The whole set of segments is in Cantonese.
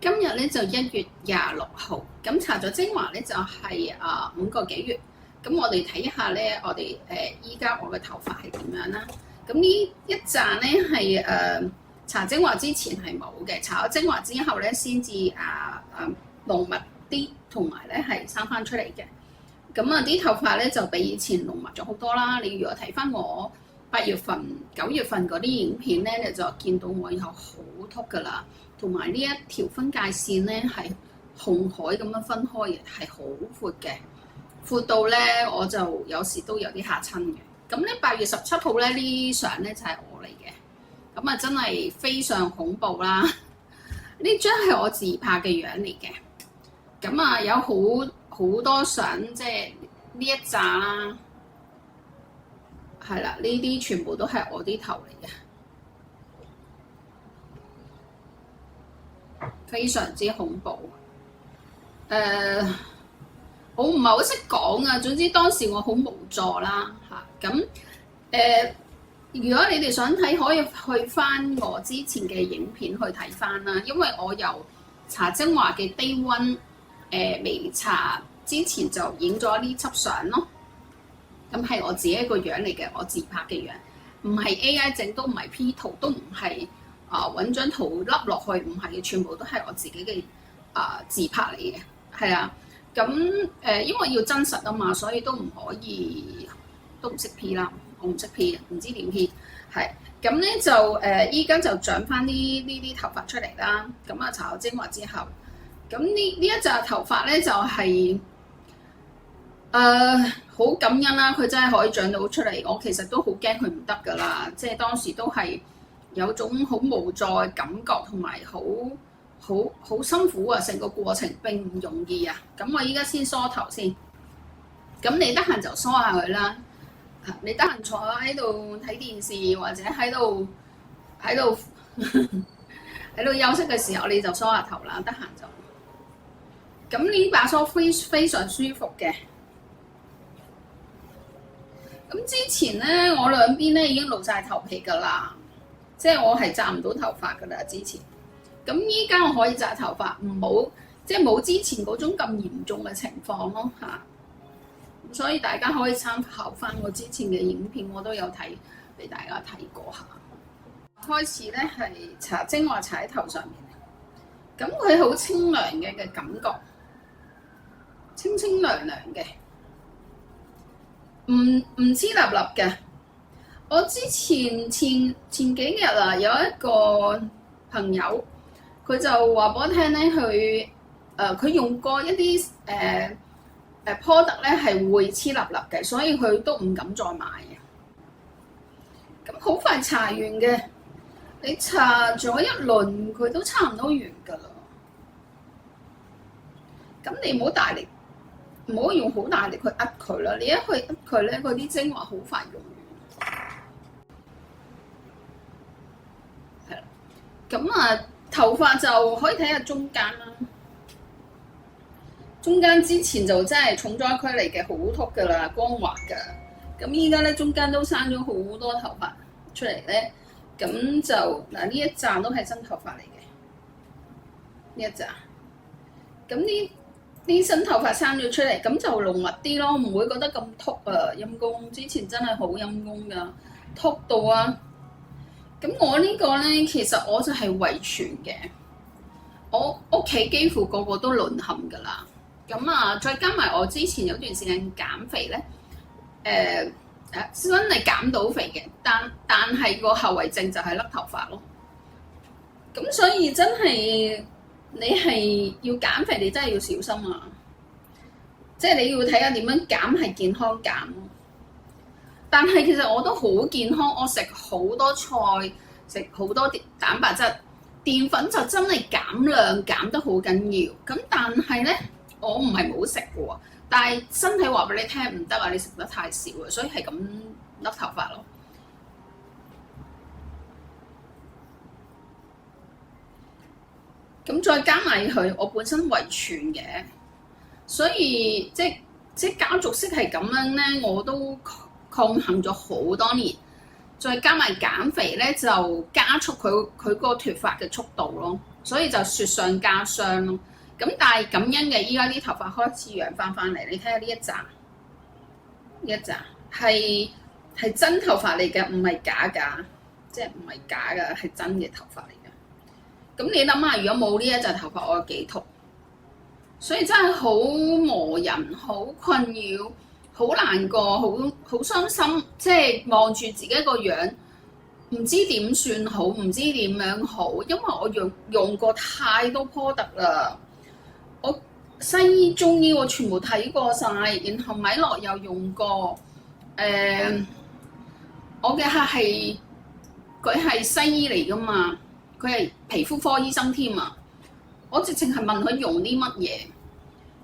今日咧就1月26號，咁搽咗精華咧就係5個幾月。咁我哋睇一下咧，我哋依家我嘅頭髮係點樣啦。咁呢一紮咧係搽精華之前係冇嘅，搽咗精華之後咧先至濃密啲，同埋咧係生翻出嚟嘅。咁啲頭髮咧就比以前濃密咗好多啦。你如果睇翻我8月份、9月份嗰啲影片咧，你就見到我有好禿噶啦，同埋呢一條分界線咧係紅海咁樣分開嘅，係好闊嘅，闊到咧我就有時都有啲嚇親嘅。咁咧8月17號咧呢相咧就係我嚟嘅，咁真係非常恐怖啦！呢張係我自拍嘅樣嚟嘅，咁有好多相，即係呢一紮啦。係啦，呢啲全部都係我啲頭嚟嘅，非常之恐怖。我唔係好識講啊。總之當時我好無助啦嚇。咁如果你哋想睇，可以去翻我之前嘅影片去睇翻啦。因為我由搽精華嘅低溫未搽之前就影咗呢輯相咯。咁係我自己一個樣嚟嘅，我自拍嘅樣，唔係 AI 整，都唔係 P 圖，都唔係揾張圖笠落去，唔係嘅，全部都係我自己嘅自拍嚟嘅，係啊。咁因為要真實啊嘛，所以都唔可以，都唔識 P 啦，我唔識 P， 唔知點 P。係咁咧就依家就長翻呢啲頭髮出嚟啦。咁搽咗精華之後，咁呢一紮頭髮咧就係好感恩啦，佢真係可以長到出嚟。我其實都好驚佢唔得噶啦，即係當時都係有種好無助嘅感覺，同埋好辛苦啊！成個過程並唔容易啊。咁我依家先梳頭先，咁你得閒就梳下佢啦。你得閒坐喺度睇電視，或者喺度喺度休息嘅時候，你就梳下頭啦。得閒就咁，呢把梳非常舒服嘅。咁之前咧，我兩邊咧已經露晒頭皮噶啦，即係我係紮唔到頭髮噶啦。之前咁依家我可以紮頭髮，唔好即係冇之前嗰種咁嚴重嘅情況咯嚇。所以大家可以參考翻我之前嘅影片，我都有睇俾大家睇過下。開始咧係搽精華搽喺頭上面，咁佢好清涼嘅感覺，清清涼涼嘅。唔黐立立嘅。我之前幾日有一個朋友，佢就話俾我聽咧，佢用過一啲product 咧係會黐立立嘅，所以佢都唔敢再買嘅。咁好快搽完嘅，你搽咗一輪佢都差唔多完㗎啦。咁你唔好大力。唔好用好大力去扼佢啦，你一去扼佢咧，嗰啲精華好快用完。係啦，咁頭髮就可以睇下中間啦。中間之前就真係重災區嚟嘅，好禿噶啦，光滑噶。咁依家咧中間都生咗好多頭髮出嚟咧，咁就呢一紮都係新頭髮嚟嘅，呢一紮。咁啲新頭髮生咗出嚟，咁就濃密啲咯，唔會覺得咁禿啊！陰公之前真係好陰公噶，禿到啊！咁我呢個咧，其實我就係遺傳嘅，我屋企幾乎個個都淪陷噶啦。咁再加埋我之前有段時間減肥咧，真係減到肥嘅，但係個後遺症就係甩頭髮咯。咁所以真係。你係要減肥，你真係要小心啊！即係你要睇下點樣減係健康減。但係其實我都好健康，我食好多菜，食好多蛋白質，澱粉就真係減量減得好緊要。咁但係咧，我唔係冇食嘅，但係身體話俾你聽唔得啊！你食得太少啊，所以係咁甩頭髮咯。咁再加埋佢，我本身遺傳嘅，所以即家族式係咁樣咧，我都抗衡咗好多年。再加埋減肥咧，就加速佢個脫髮嘅速度咯。所以就雪上加霜咯。咁但係感恩嘅，依家啲頭髮開始養翻嚟，你睇下呢一紮係真頭髮嚟嘅，唔係假㗎，即係唔係假㗎，係真嘅頭髮嚟嘅。咁你諗下，如果冇呢一紮頭髮，我有幾禿？所以真係好磨人，好困擾，好難過，好傷心。即係望住自己個樣，唔知點算好，唔知點樣好，因為我用過太多 product 啦。我西醫、中醫我全部睇過晒，然後米諾又用過。我嘅客佢係西醫嚟㗎嘛，佢係皮膚科醫生添啊。我直情係問佢用啲乜嘢，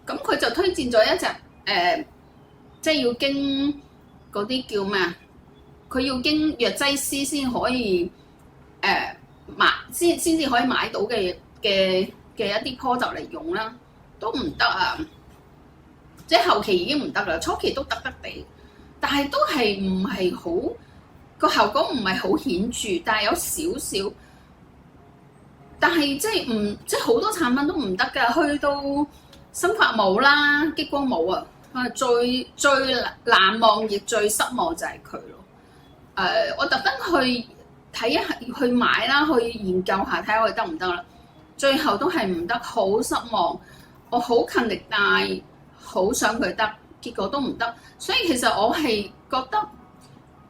咁佢就推薦咗一隻即係要經嗰啲叫咩啊？佢要經藥劑師先可以買，先至可以買到嘅一啲 product 嚟用啦，都唔得啊！即係後期已經唔得啦，初期都得地，但係都係唔係好個效果唔係好顯著，但係有少少。但係即係好多產品都唔得㗎，去到生髮帽啦、激光帽啊，最難忘亦最失望就係佢咯。我特登去睇一下，去買啦，去研究下睇下佢得唔得啦。最後都係唔得，好失望。我好勤力帶，好想佢得，結果都唔得。所以其實我係覺得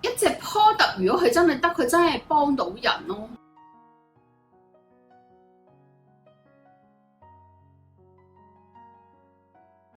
一隻 product 如果佢真係得，佢真係幫到人咯。